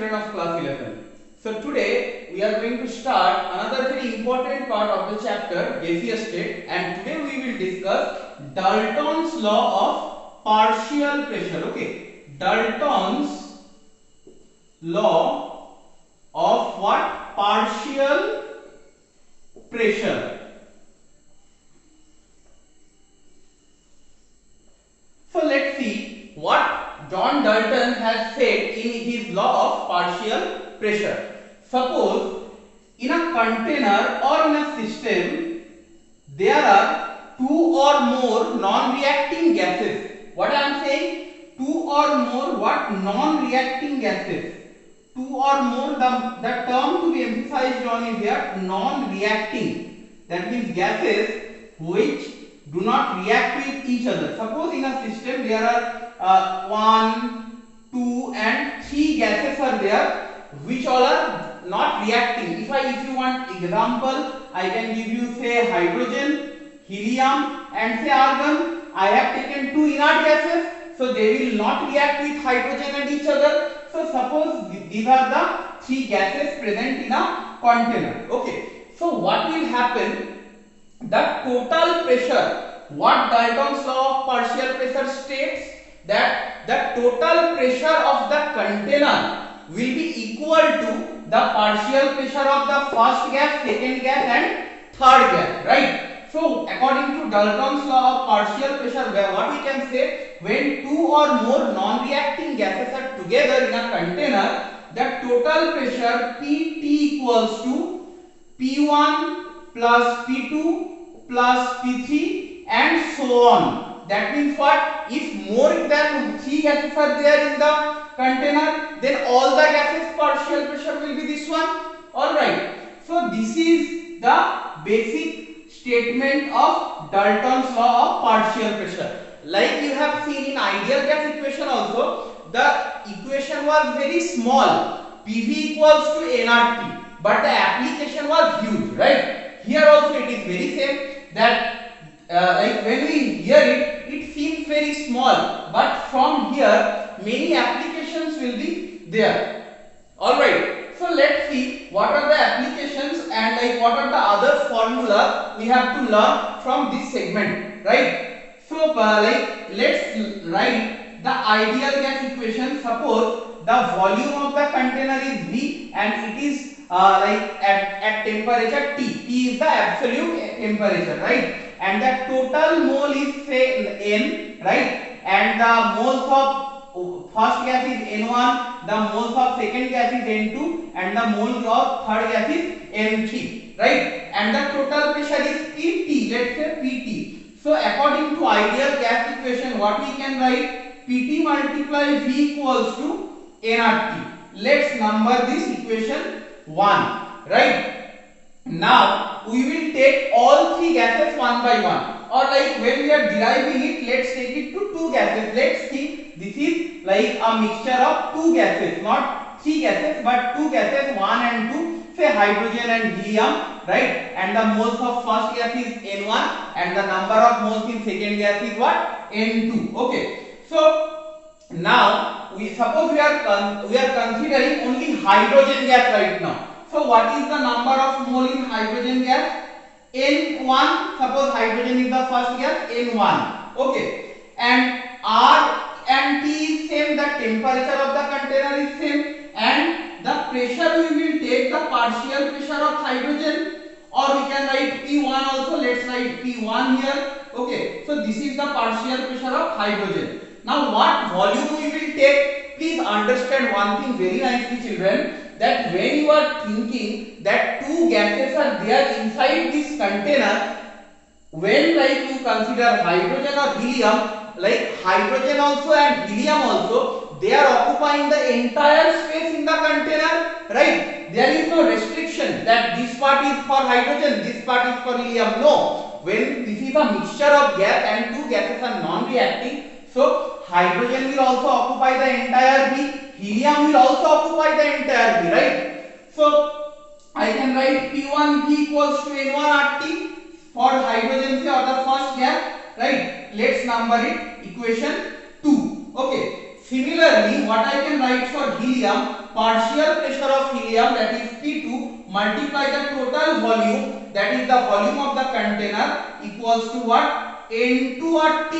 children of class 11. So today we are going to start another very important part of the chapter gaseous state, and today we will discuss Dalton's law of partial pressure. Okay, Dalton's law of what? Partial pressure. So let's see what John Dalton has said in his law of partial pressure. Suppose in a container or in a system there are two or more non-reacting gases. What I am saying? Two or more what? Non-reacting gases. Two or more, the term to be emphasized on is here non-reacting. That means gases which do not react with each other. Suppose in a system there are 1, 2 and 3 gases are there which all are not reacting. If you want example, I can give you say hydrogen, helium and say argon. I have taken two inert gases, so they will not react with hydrogen and each other. So suppose these are the three gases present in a container. Okay, so what will happen? The total pressure, what Dalton's law of partial pressure states, that the total pressure of the container will be equal to the partial pressure of the first gas, second gas and third gas, right? So according to Dalton's law of partial pressure, what we can say, when two or more non-reacting gases are together in a container, the total pressure Pt equals to P1 plus P2 plus P3 and so on. That means what? If more than 3 gases are there in the container, then all the gases partial pressure will be this one. Alright. So this is the basic statement of Dalton's law of partial pressure. Like you have seen in ideal gas equation also, the equation was very small, PV equals to nRT, but the application was huge, right? Here also it is very same, that like when we hear it, it seems very small, but from here many applications will be there. Alright, so let's see what are the applications and like what are the other formula we have to learn from this segment, right? So like let's write the ideal gas equation. Suppose the volume of the container is V and it is like at temperature T. T is the absolute temperature, right? And the total mole is say N, right? And the moles of first gas is N1, the moles of second gas is N2 and the moles of third gas is N3, right? And the total pressure is Pt, let's say Pt. So according to ideal gas equation, what we can write? Pt multiply V equals to nRT. Let's number this equation 1, right? Now we will take all three gases one by one, or like when we are deriving it, let's take it to two gases. Let's see, this is like a mixture of two gases, not three gases but two gases, 1 and 2, say hydrogen and helium, right? And the moles of first gas is N1 and the number of moles in second gas is what? N2. Okay, so now we suppose we are considering only hydrogen gas right now. So what is the number of mole in hydrogen gas? N1. Suppose hydrogen is the first gas, N1. Okay, and R and T is same, the temperature of the container is same, and the pressure we will take the partial pressure of hydrogen, or we can write P1 also. Let's write P1 here. Okay, so this is the partial pressure of hydrogen. Now what volume we will take? Please understand one thing very nicely, children, that when you are thinking that two gases are there inside this container, when like you consider hydrogen or helium, like hydrogen also and helium also, they are occupying the entire space in the container, right? There is no restriction that this part is for hydrogen, this part is for helium. No, when this is a mixture of gas and two gases are non-reacting, so hydrogen will also occupy the entire V, helium will also occupy the entire V, right? So I can write P1 V equals to N1 RT for hydrogen say, or the first gas, right? Let's number it equation 2. Okay, similarly what I can write write for helium, partial pressure of helium, that is P2, multiply the total volume, that is the volume of the container, equals to what? N2RT,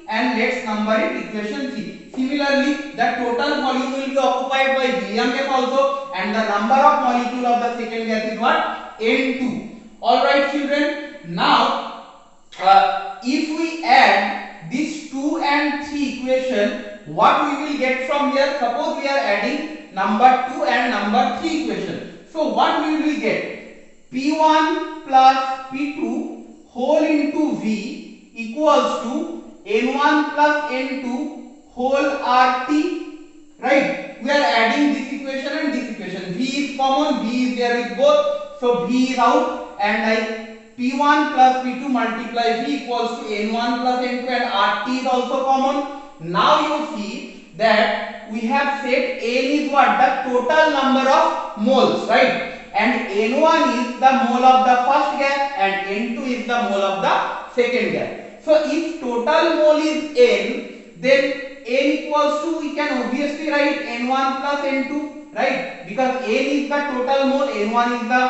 and let's number it equation 3. Similarly, the total volume will be occupied by helium gas also, and the number of molecule of the second gas is what? N2. Alright children, now if we add this 2 and 3 equation, what we will get from here? Suppose we are adding number 2 and number 3 equation. So what we will get? P1 plus P2 whole into V equals to N1 plus N2 whole RT, right? We are adding this equation and this equation. V is common, V is there with both, so V is out, and like P1 plus P2 multiply V equals to N1 plus N2, and RT is also common. Now you see that we have said N is what? The total number of moles, right? And N1 is the mole of the first gas and N2 is the mole of the second gas. So if total mole is N, then N equals to, we can obviously write N1 plus N2, right? Because N is the total mole, N1 is the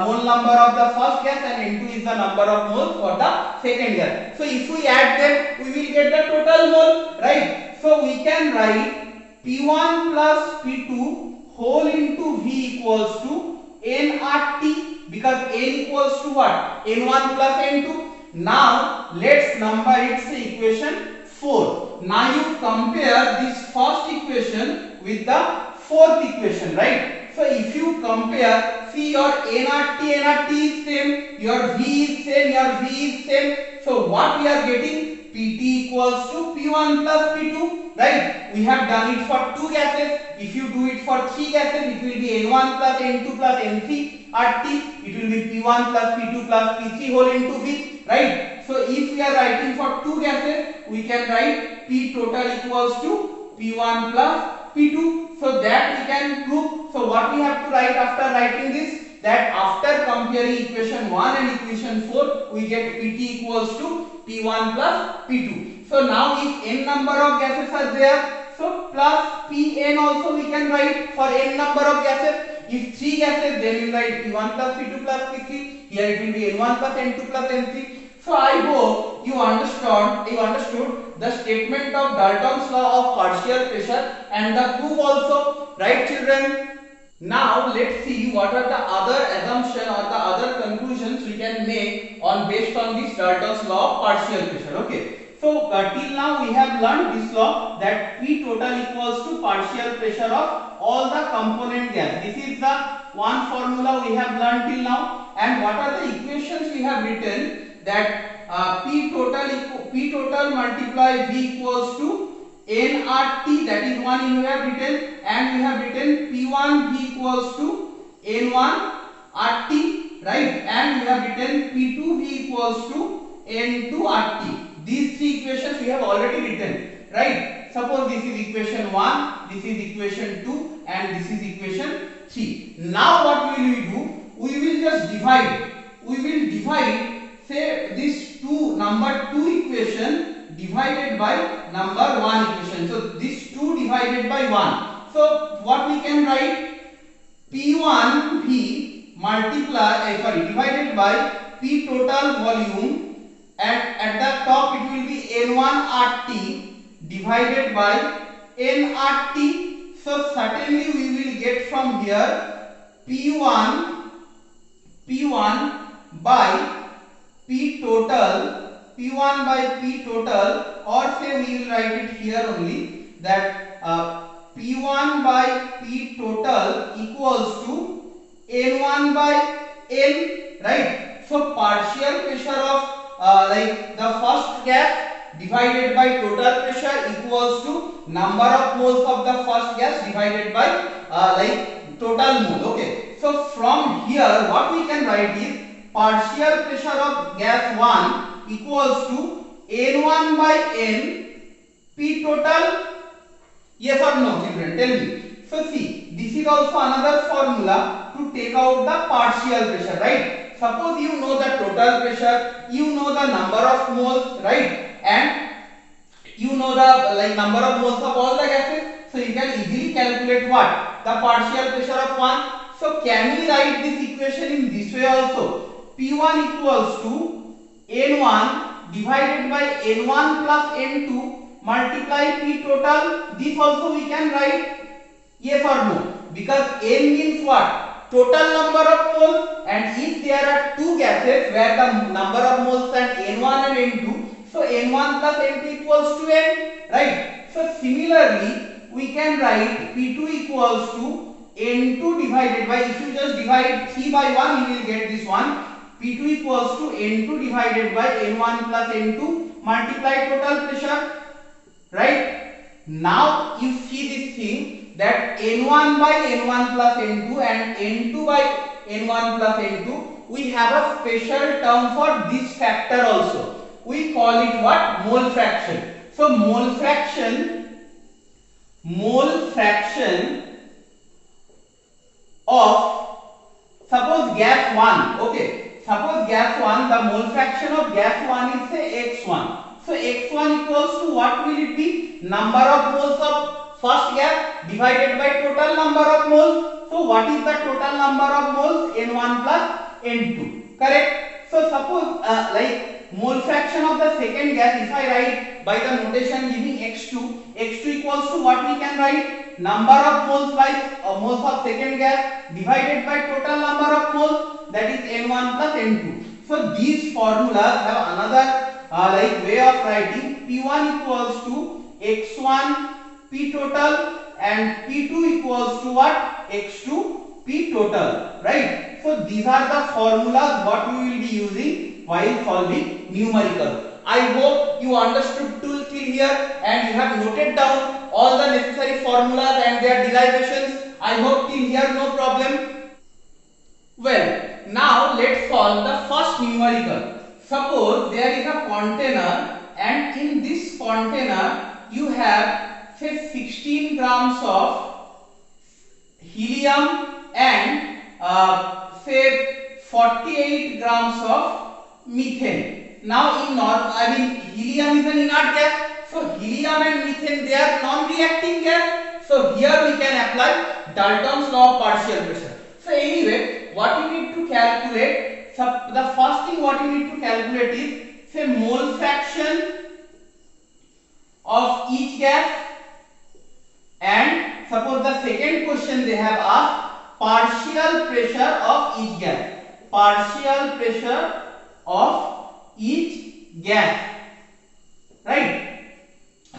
mole number of the first gas, and N2 is the number of moles for the second gas. So if we add them, we will get the total mole, right? So we can write P1 plus P2 whole into V equals to nRT, because N equals to what? N1 plus N2. Now let's number its equation 4. Now you compare this first equation with the fourth equation, right? So if you compare, see your nRT is same, your V is same, your V is same. So what we are getting? Pt equals to P1 plus P2, right? We have done it for 2 gases. If you do it for 3 gases, it will be N1 plus N2 plus N3 RT. It will be P1 plus P2 plus P3 whole into V, right? So if we are writing for 2 gases, we can write P total equals to P1 plus P2. So that we can prove. So what we have to write after writing this? That after comparing equation 1 and equation 4, we get Pt equals to P1 plus P2. So now if n number of gases are there, so plus Pn also we can write for n number of gases. If 3 gases, then we write P1 plus P2 plus P3. Here it will be N1 plus N2 plus N3. So I hope you understood the statement of Dalton's law of partial pressure and the proof also, right children? Now let's see what are the other assumption or the other conclusions we can make on based on this Dalton's law of partial pressure. Okay. So till now we have learned this law that P total equals to partial pressure of all the component gas. This is the one formula we have learned till now. And what are the equations we have written? That P total multiply V equals to nRT, that is one we have written, and we have written P1 V equals to N1 RT, right? And we have written P2 V equals to N2 RT. These 3 equations we have already written, right? Suppose this is equation 1, this is equation 2, and this is equation 3. Now what will we do? We will just divide. We will divide, say, this number 2 equation divided by number 1 equation. So this 2 divided by 1. So what we can write? P1V divided by P total volume, and at the top it will be N1 RT divided by nRT. So certainly we will get from here P1 by P total, P1 by P total, or say we will write it here only, that P1 by P total equals to N1 by N, right? So partial pressure of like the first gas divided by total pressure equals to number of moles of the first gas divided by like total mole. Okay. So from here what we can write is partial pressure of gas 1 equals to N1 by N P total. Yes or no children, tell me. So see, this is also another formula to take out the partial pressure, right? Suppose you know the total pressure, you know the number of moles, right? And you know the like number of moles of all the gases. So you can easily calculate what? The partial pressure of one. So can we write this equation in this way also? P1 equals to N1 divided by N1 plus N2 multiply P total. This also we can write. Yes or no? Because N means what? Total number of moles, and if there are two gases where the number of moles are N1 and N2, so N1 plus N2 equals to N, right? So similarly, we can write P2 equals to N2 divided by, if you just divide 3 by 1, you will get this one. P2 equals to N2 divided by N1 plus N2 multiply total pressure, right? Now you see this thing that N1 by N1 plus N2 and N2 by N1 plus N2, we have a special term for this factor also. We call it what? Mole fraction. So mole fraction of, suppose gas 1, okay, suppose gas 1, the mole fraction of gas 1 is say x1. So x1 equals to what will it be? Number of moles of first gas divided by total number of moles. So what is the total number of moles? N1 plus N2, correct? So suppose like mole fraction of the second gas, if I write by the notation giving x2, x2 equals to what we can write? Number of moles by moles of second gas divided by total number of moles, that is N1 plus N2. So these formulas have another like way of writing. P1 equals to x1 P total and P2 equals to what? X2 P total, right? So these are the formulas what we will be using while solving numerical. I hope you understood till here and you have noted down all the necessary formulas and their derivations. I hope till here no problem. Well, now let's solve the first numerical. Suppose there is a container and in this container you have say 16 grams of helium and say 48 grams of methane. Now in helium is an inert gas, so helium and methane, they are non-reacting gas. So here we can apply Dalton's law of partial pressure. So anyway, what you need to calculate, the first thing what you need to calculate is say mole fraction of each gas, and suppose the second question they have asked partial pressure of each gas. Partial pressure of each gas, right?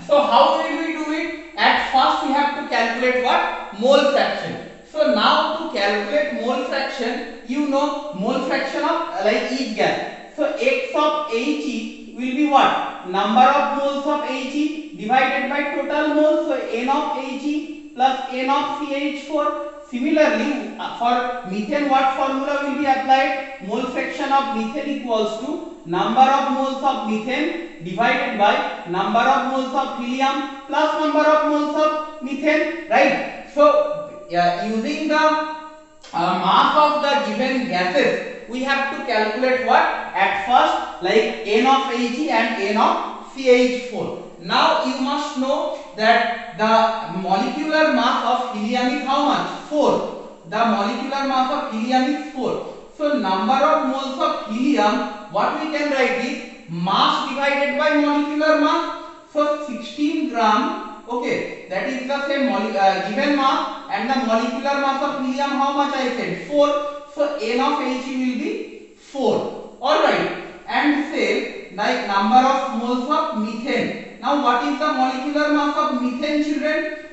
So how will we do it? At first we have to calculate what? Mole fraction. So now to calculate mole fraction, you know mole fraction of like each gas. So x of He will be what? Number of moles of He divided by total moles. So n of He plus n of CH4. Similarly, for methane, what formula will be applied? Mole fraction of methane equals to number of moles of methane divided by number of moles of helium plus number of moles of methane, right? So using the mass of the given gases, we have to calculate what? At first, like n of He and n of CH4. Now you must know that the molecular mass of helium is how much? 4. The molecular mass of helium is 4. So number of moles of helium, what we can write is mass divided by molecular mass. So 16 gram, okay, that is the same given mass, and the molecular mass of helium, how much I said? 4. So n of He will be 4. Alright, and say like number of moles of methane. Now what is the molecular mass of methane, children?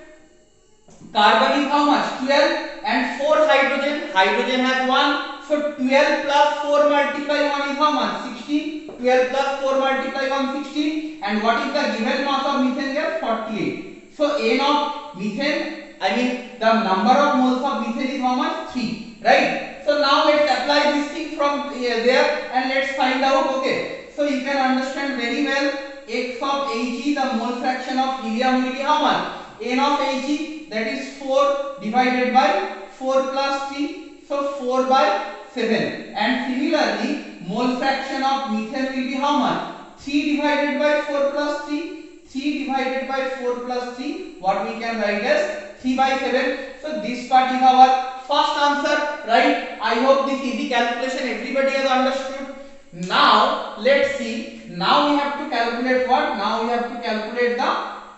Carbon is how much? 12 and 4 hydrogen. Hydrogen has 1. So 12 plus 4 multiply 1 is how much? 16. 12 plus 4 multiply 1 16. And what is the given mass of methane gas? 48. So n of methane, the number of moles of methane is how much? 3. Right? So now let's apply this thing from there and let's find out. Okay. So you can understand very well. X of He, the mole fraction of helium will be how much? N of He, that is 4 divided by 4 plus 3, so 4 by 7. And similarly, mole fraction of methane will be how much? 3 divided by 4 plus 3, C divided by 4 plus 3, what we can write as 3 by 7. So this part is our first answer, right? I hope this easy calculation everybody has understood. Now let's see. Now we have to calculate what? Now we have to calculate the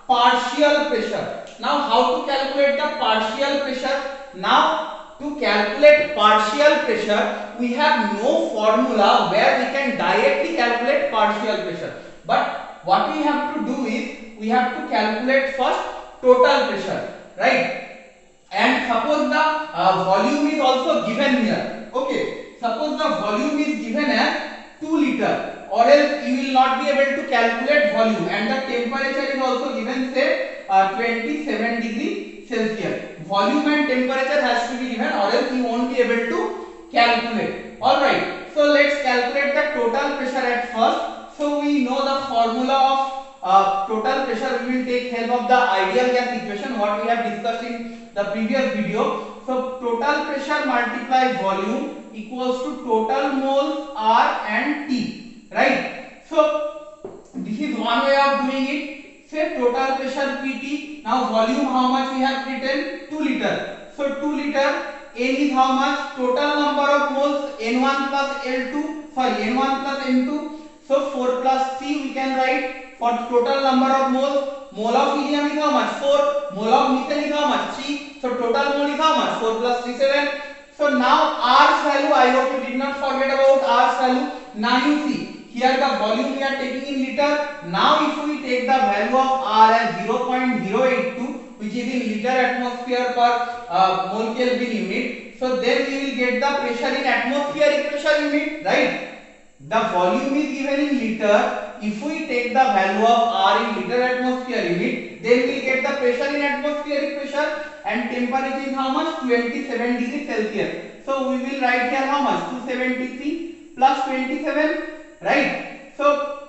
partial pressure. Now how to calculate the partial pressure? Now to calculate partial pressure, we have no formula where we can directly calculate partial pressure. But what we have to do is we have to calculate first total pressure, right? And suppose the volume is also given here. Okay, suppose the volume is given as 2 liter, or else you will not be able to calculate volume, and the temperature is also given, say 27 degree Celsius. Volume and temperature has to be given, or else you won't be able to calculate. All right, so let's calculate the total pressure at first. So we know the formula of total pressure. We will take help of the ideal gas equation what we have discussed in the previous video. So total pressure multiplied volume equals to total moles R and T, right? So this is one way of doing it. Say total pressure PT. Now volume how much we have written? 2 liter. So 2 liter. N is how much? Total number of moles N1 plus L2. Sorry, N1 plus N2. So 4 plus 3 we can write. For total number of moles, mole of helium is how much? 4. Mole of methane is how much? 3. So total mole is how much? 4 plus 3, 7. So now R's value, I hope you did not forget about R's value. Now you see, here the volume we are taking in liter. Now if we take the value of R as 0.082, which is in liter atmosphere per mole Kelvin unit, so then we will get the pressure in atmospheric pressure unit, right? The volume is given in liter. If we take the value of R in liter atmosphere unit, then we get the pressure in atmospheric pressure, and temperature is how much? 27 degrees Celsius. So we will write here how much? 273 plus 27, right? So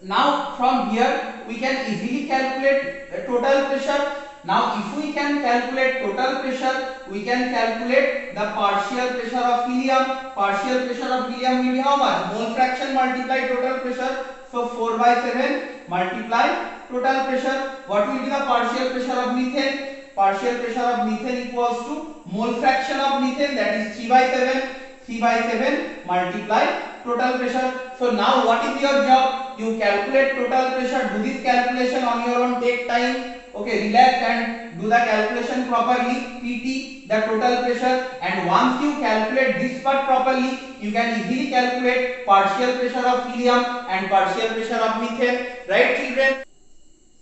now from here we can easily calculate the total pressure. Now if we can calculate total pressure, we can calculate the partial pressure of helium. Partial pressure of helium will be how much? Mole fraction multiply total pressure. So 4 by 7 multiply total pressure. What will be the partial pressure of methane? Partial pressure of methane equals to mole fraction of methane, that is 3 by 7. 3 by 7 multiply total pressure. So now what is your job? You calculate total pressure. Do this calculation on your own. Take time. Okay, relax and do the calculation properly. PT, the total pressure, and once you calculate this part properly, you can easily calculate partial pressure of helium and partial pressure of methane, right children?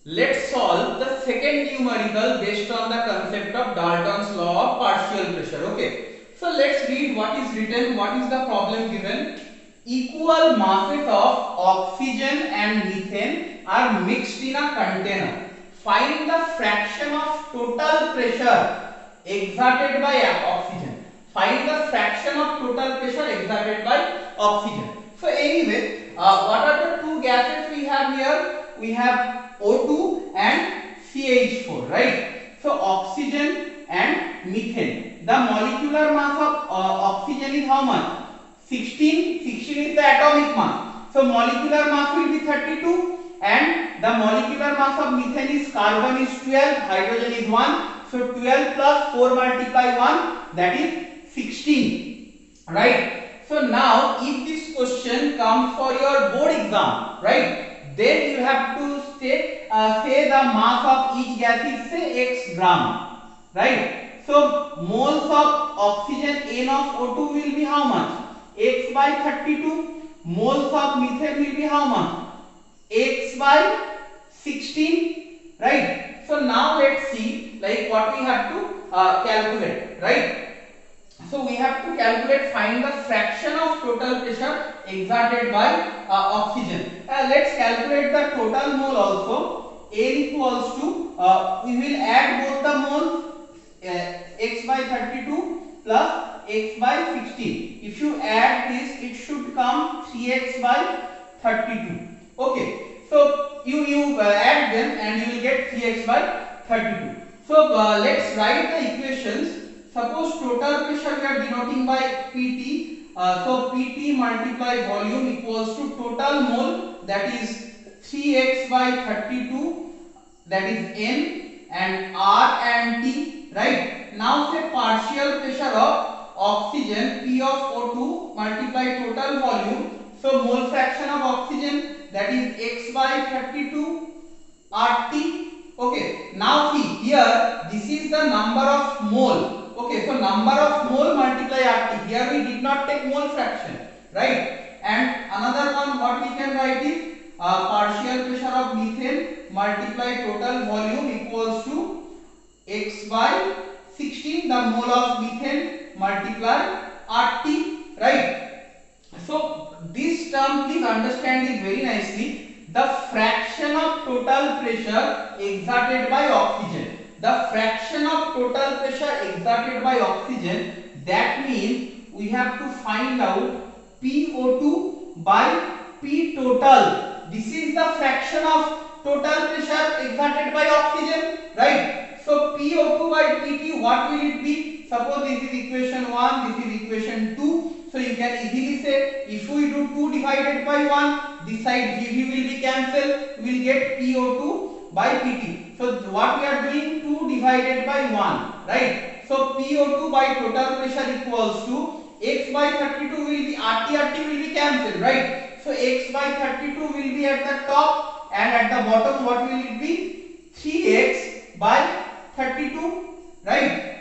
Let's solve the second numerical based on the concept of Dalton's law of partial pressure. Okay, so let's read what is written. What is the problem given? Equal masses of oxygen and methane are mixed in a container. Find the fraction of total pressure exerted by oxygen. Find the fraction of total pressure exerted by oxygen. So anyway, what are the two gases we have here? We have O2 and CH4, right? So oxygen and methane. The molecular mass of oxygen is how much? 16. 16 is the atomic mass. So molecular mass will be 32. And the molecular mass of methane is carbon is 12, hydrogen is 1. So 12 plus 4 multiply 1, that is 16, right? So now if this question comes for your board exam, right, then you have to say the mass of each gas is say x gram, right? So moles of oxygen N of O2 will be how much? X by 32. Moles of methane will be how much? X by 16, right? So now let's see like what we have to calculate, right? So we have to calculate, find the fraction of total pressure exerted by oxygen. Let's calculate the total mole also. N equals to we will add both the moles x by 32 plus x by 16. If you add this, it should come 3x by 32. Okay, so you add them and you will get 3x by 32. So let's write the equations. Suppose total pressure we are denoting by PT. So PT multiply volume equals to total mole, that is 3x by 32, that is N, and R and T, right? Now say partial pressure of oxygen P of O2 multiply total volume. So mole fraction of oxygen, that is x by 32 RT. Okay, now see here, this is the number of mole. Okay, so number of mole multiply RT. Here we did not take mole fraction, right? And another one, what we can write is partial pressure of methane multiply total volume equals to x by 16, the mole of methane multiply RT, right? So this term, please understand it very nicely. The fraction of total pressure exerted by oxygen. The fraction of total pressure exerted by oxygen, that means we have to find out PO2 by P total. This is the fraction of total pressure exerted by oxygen, right? So PO2 by PT, what will it be? Suppose this is equation 1, this is equation 2. So you can easily say, if we do 2 divided by 1, this side GV will be cancelled, we will get PO2 by PT. So what we are doing, 2 divided by 1, right? So PO2 by total pressure equals to x by 32 will be RT will be cancelled, right? So x by 32 will be at the top, and at the bottom what will it be? 3x by 32, right?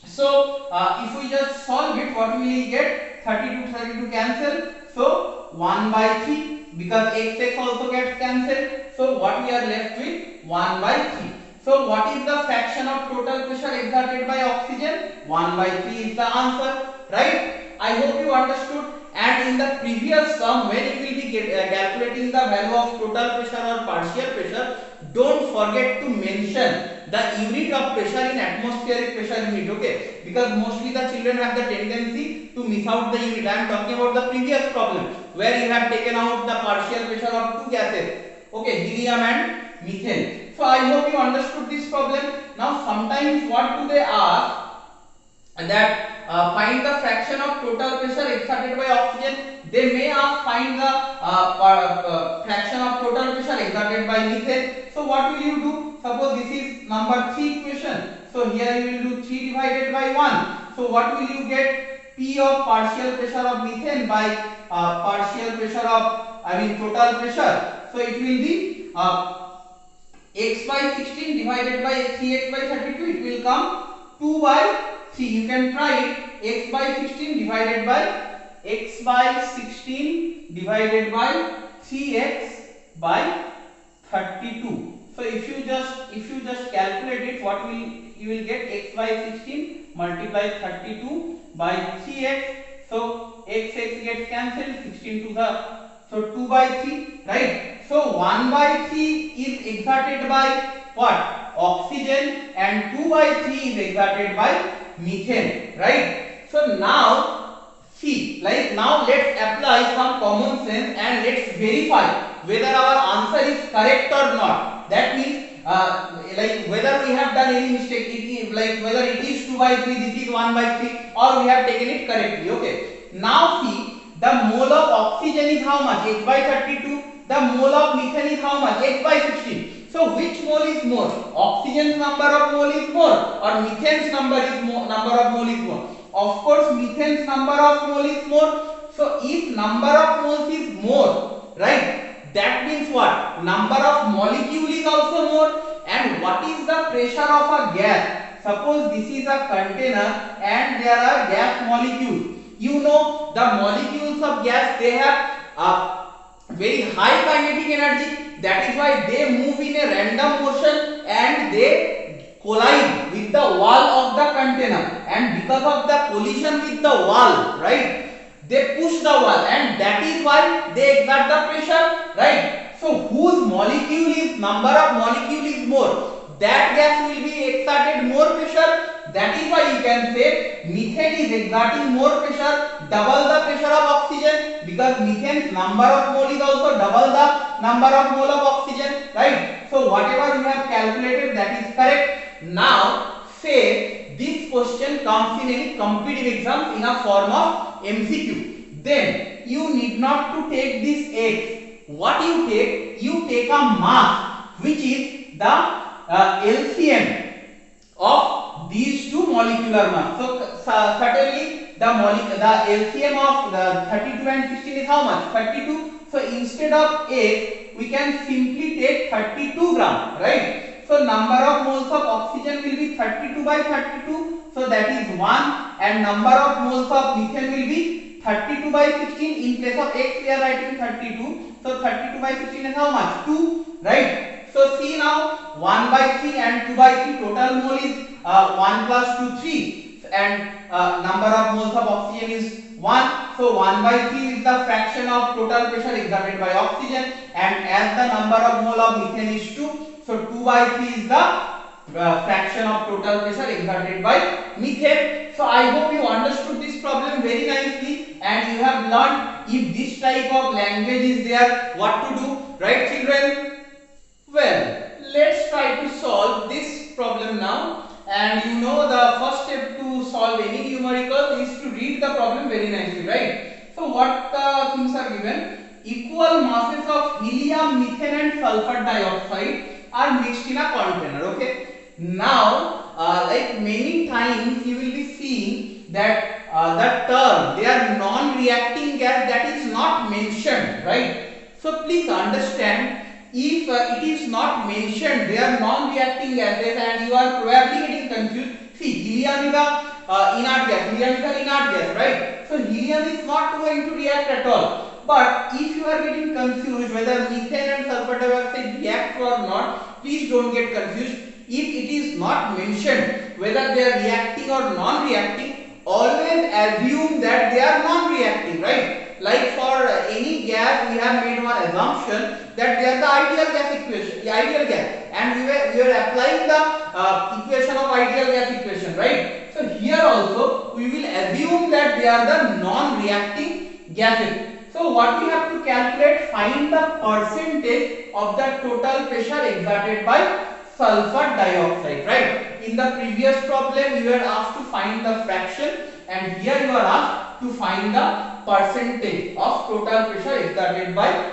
So if we just solve it, what will we get? 32 cancel, so 1 by 3, because x also gets cancelled. So what we are left with? 1 by 3. So what is the fraction of total pressure exerted by oxygen? 1 by 3 is the answer, right? I hope you understood. And in the previous sum, when you will be calculating the value of total pressure or partial pressure, don't forget to mention the unit of pressure in atmospheric pressure unit, okay? Because mostly the children have the tendency to miss out the unit. I am talking about the previous problem where you have taken out the partial pressure of two gases, okay, helium and methane. So I hope you understood this problem. Now sometimes what do they ask? That find the fraction of total pressure exerted by oxygen. They may ask find the fraction of total pressure exerted by methane. So what will you do? Suppose this is number 3 equation. So here you will do 3 divided by 1. So what will you get? P of partial pressure of methane by partial pressure of total pressure. So it will be x by 16 divided by 3x by 32. It will come 2 by 3. You can try it. X by 16 divided by 3x by 32. So if you just calculate it, what will you will get? X by 16 multiply 32 by 3x. So x gets cancelled, 16 to the, so 2 by 3, right? So 1 by 3 is exerted by what? Oxygen, and 2 by 3 is exerted by methane, right? So now see, like now let's apply some common sense and let's verify whether our answer is correct or not. That means like whether we have done any mistake, like whether it is 2 by 3, this is 1 by 3, or we have taken it correctly. Okay, now see, the mole of oxygen is how much? H by 32. The mole of methane is how much? H by 16. So which mole is more? Oxygen's number of mole is more, or methane's number of mole is more? Of course methane's number of mole is more. So if number of moles is more, right, that means what? Number of molecule is also more. And what is the pressure of a gas? Suppose this is a container and there are gas molecules. You know the molecules of gas, they have very high kinetic energy. That is why they move in a random motion and they collide with the wall of the container, and because of the collision with the wall, right, they push the wall, and that is why they exert the pressure, right? So whose molecule is, number of molecule is more, that gas will be exerted more pressure. That is why you can say methane is exerting more pressure, double the pressure of oxygen, because methane's number of mole is also double the number of mole of oxygen, right? So whatever we have calculated, that is correct. Now say this question comes in any competitive exams in a form of MCQ, then you need not to take this x what you take a mass which is the LCM of these two molecular mass. So certainly the LCM of the 32 and 16 is how much? 32. So instead of 8 we can simply take 32 gram, right? So number of moles of oxygen will be 32 by 32, so that is 1, and number of moles of methane will be 32 by 16. In place of x we are writing 32, so 32 by 16 is how much? 2, right? So see now, 1 by 3 and 2 by 3, total mole is 1 plus 2 3, and number of moles of oxygen is 1. So 1 by 3 is the fraction of total pressure exerted by oxygen, and as the number of mole of methane is 2, so 2 by 3 is the fraction of total pressure exerted by methane. So I hope you understood this problem very nicely, and you have learned if this type of language is there, what to do, right children? Well, let's try to solve this problem now. And you know the first step to solve any numerical is to read the problem very nicely, right? So what things are given? Equal masses of helium, methane and sulfur dioxide are mixed in a container, okay? Now, like many times you will be seeing that the term, they are non-reacting gas, that is not mentioned, right? So please understand, if it is not mentioned, they are non-reacting gases and you are probably getting confused. See, helium is a inert gas, right? So helium is not going to react at all. But if you are getting confused whether methane and sulfur dioxide react or not, please don't get confused. If it is not mentioned whether they are reacting or non-reacting, always assume that they are non-reacting, right? Like for any gas, we have made one assumption that they are the ideal gas equation, the ideal gas, and we were applying the equation of ideal gas equation, right? So here also we will assume that they are the non-reacting gases. So what we have to calculate, find the percentage of the total pressure exerted by sulfur dioxide, right? In the previous problem you were asked to find the fraction, and here you are asked to find the percentage of total pressure exerted by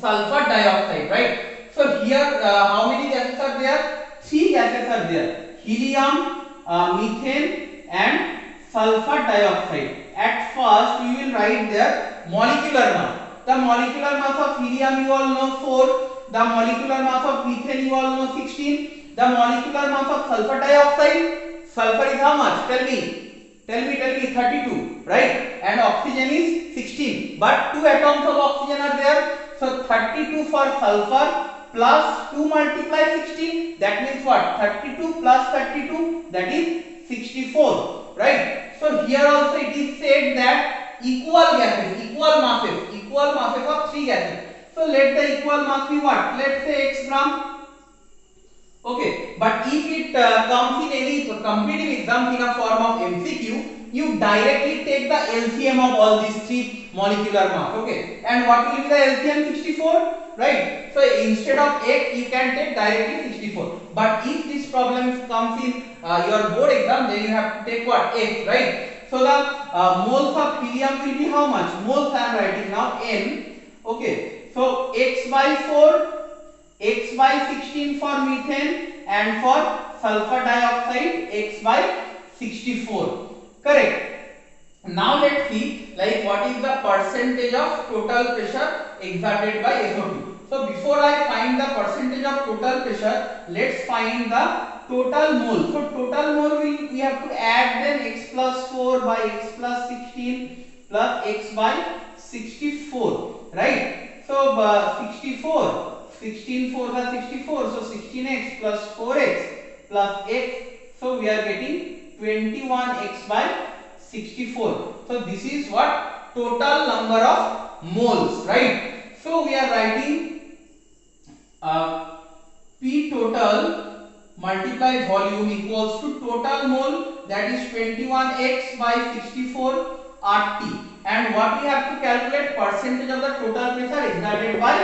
sulfur dioxide, right? So here how many gases are there? 3 gases are there: helium, methane and sulfur dioxide. At first we will write their molecular mass. The molecular mass of helium you all know 4, the molecular mass of methane you all know 16, the molecular mass of sulfur dioxide, sulfur is how much? Tell me 32, right? And oxygen is 16, but 2 atoms of oxygen are there, so 32 for sulfur plus 2 multiply 16, that means what? 32 plus 32, that is 64, right? So here also it is said that equal gases, equal masses of 3 gases. So let the equal mass be what? Let's say x gram. Okay, but if it comes in any competitive exam in a form of MCQ, you directly take the LCM of all these 3 molecular mass. Okay, and what will be the LCM? 64, right? So instead of 8 you can take directly 64. But if this problem comes in your board exam, then you have to take what? 8, right? So the moles of helium will be how much? Moles I am writing now N. Okay, so x by 4, x by 16 for methane, and for sulfur dioxide x by 64. Correct. Now let's see like what is the percentage of total pressure exerted by SO2. So before I find the percentage of total pressure, let's find the total mole. So total mole we have to add then x plus 4 by x plus 16 plus x by 64, right? So 64, 16 4 are 64, so 16x plus 4x plus x, so we are getting 21x by 64. So this is what? Total number of moles, right? So we are writing P total multiply volume equals to total mole, that is 21x by 64 RT, and what we have to calculate? Percentage of the total pressure exerted by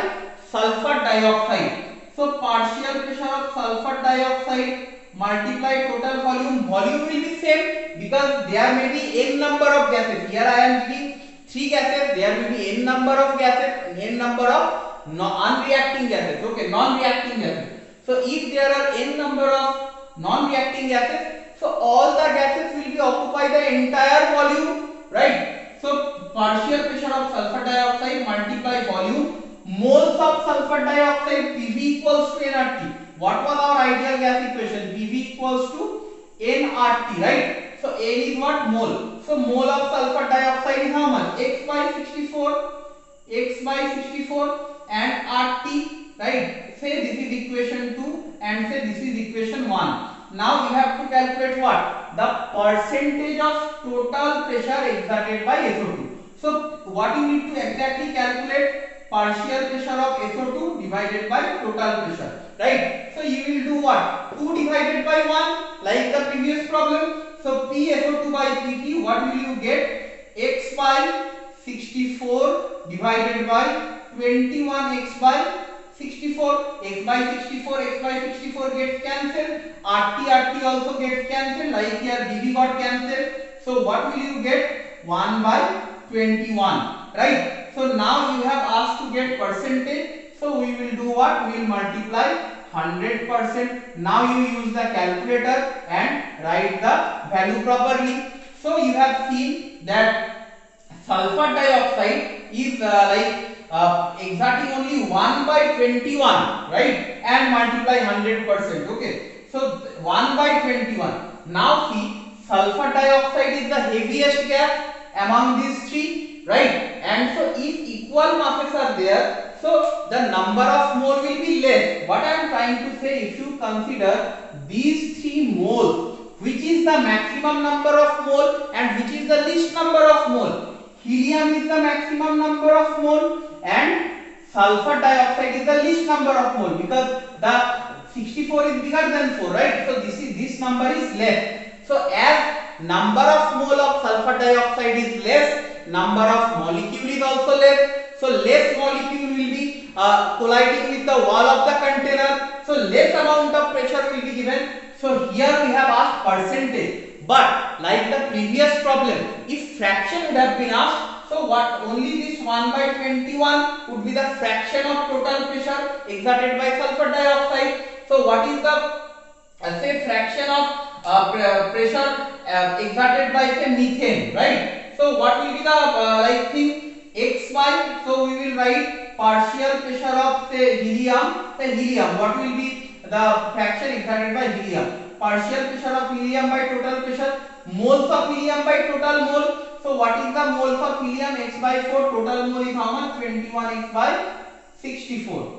sulfur dioxide. So partial pressure of sulfur dioxide multiply total volume. Volume will be same because there may be n number of gases. Here I am giving 3 gases, there will be n number of gases, n number of unreacting gases. Okay, non-reacting gases. So if there are n number of non-reacting gases, so all the gases will be occupy the entire volume, right? So partial pressure of sulfur dioxide multiply volume, moles of sulfur dioxide, PV equals to nRT. What was our ideal gas equation? PV equals to nRT, right? So N is what? Mole. So mole of sulfur dioxide is how much? X by 64, X by 64 and RT, right? Say this is equation 2 and say this is equation 1. Now you have to calculate what? The percentage of total pressure exerted by SO2. So what you need to exactly calculate? Partial pressure of SO2 divided by total pressure, right? So you will do what? 2 divided by 1 like the previous problem. So P SO2 by PT, what will you get? X by 64 divided by 21 x by 64, x by 64, x by 64 gets cancelled, RT also gets cancelled, like here dV got cancelled. So what will you get? 1 by 21, right? So now you have asked to get percentage, so we will do what? We will multiply 100%. Now you use the calculator and write the value properly. So you have seen that sulfur dioxide is exerting only 1 by 21, right? And multiply 100%. Okay. So 1 by 21. Now see, sulfur dioxide is the heaviest gas among these three, right? And so if equal masses are there, so the number of mole will be less. What I am trying to say, if you consider these three moles, which is the maximum number of mole and which is the least number of mole? Helium is the maximum number of mole and sulfur dioxide is the least number of mole, because the 64 is bigger than 4, right? So this number is less. So as number of mole of sulfur dioxide is less, number of molecule is also less. So less molecule will be colliding with the wall of the container. So less amount of pressure will be given. So here we have asked percentage, but like the previous problem, if fraction would have been asked, so what? Only this 1 by 21 would be the fraction of total pressure exerted by sulfur dioxide. So what is the say fraction of pressure exerted by say methane, right? So what will be the like thing? X by, so we will write partial pressure of say helium. Say helium, what will be the fraction exerted by helium? Partial pressure of helium by total pressure, moles of helium by total mole. So what is the moles of helium? X by 4, total mole is how much? 21 x by 64,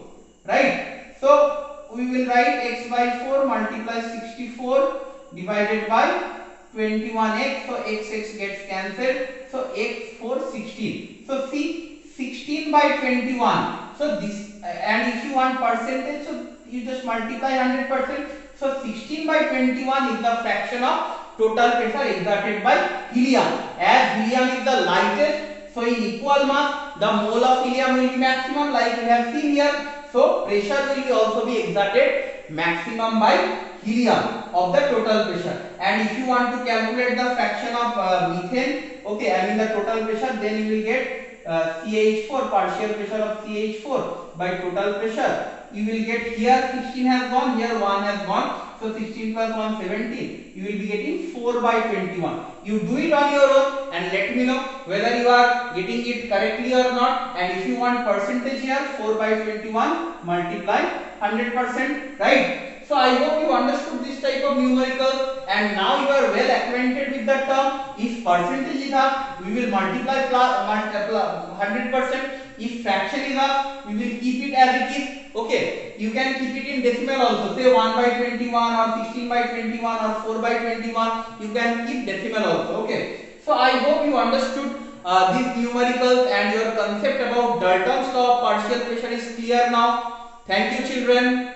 right? So we will write x by 4 multiply 64 divided by 21x, so x gets cancelled, so x 4 16. So see, 16 by 21, so this and if you want percentage, so you just multiply 100%. So 16 by 21 is the fraction of total pressure exerted by helium. As helium is the lightest, so in equal mass the mole of helium will be maximum, like we have seen here. So pressure will be also be exerted maximum by helium of the total pressure. And if you want to calculate the fraction of methane, okay, I mean the total pressure, then you will get CH4, partial pressure of CH4 by total pressure. You will get here 16 has gone, here 1 has gone. So 16 plus 1 17. You will be getting 4 by 21. You do it on your own and let me know whether you are getting it correctly or not. And if you want percentage here, 4 by 21 multiply 100%, right? So I hope you understood this type of numerical, and now you are well acquainted with the term. If percentage is asked, we will multiply 100%. If fraction is asked, we will keep it as it is. Okay, you can keep it in decimal also, say 1 by 21 or 16 by 21 or 4 by 21. You can keep decimal also. Okay, so I hope you understood these numericals, and your concept about Dalton's law of partial pressure is clear now. Thank you, children.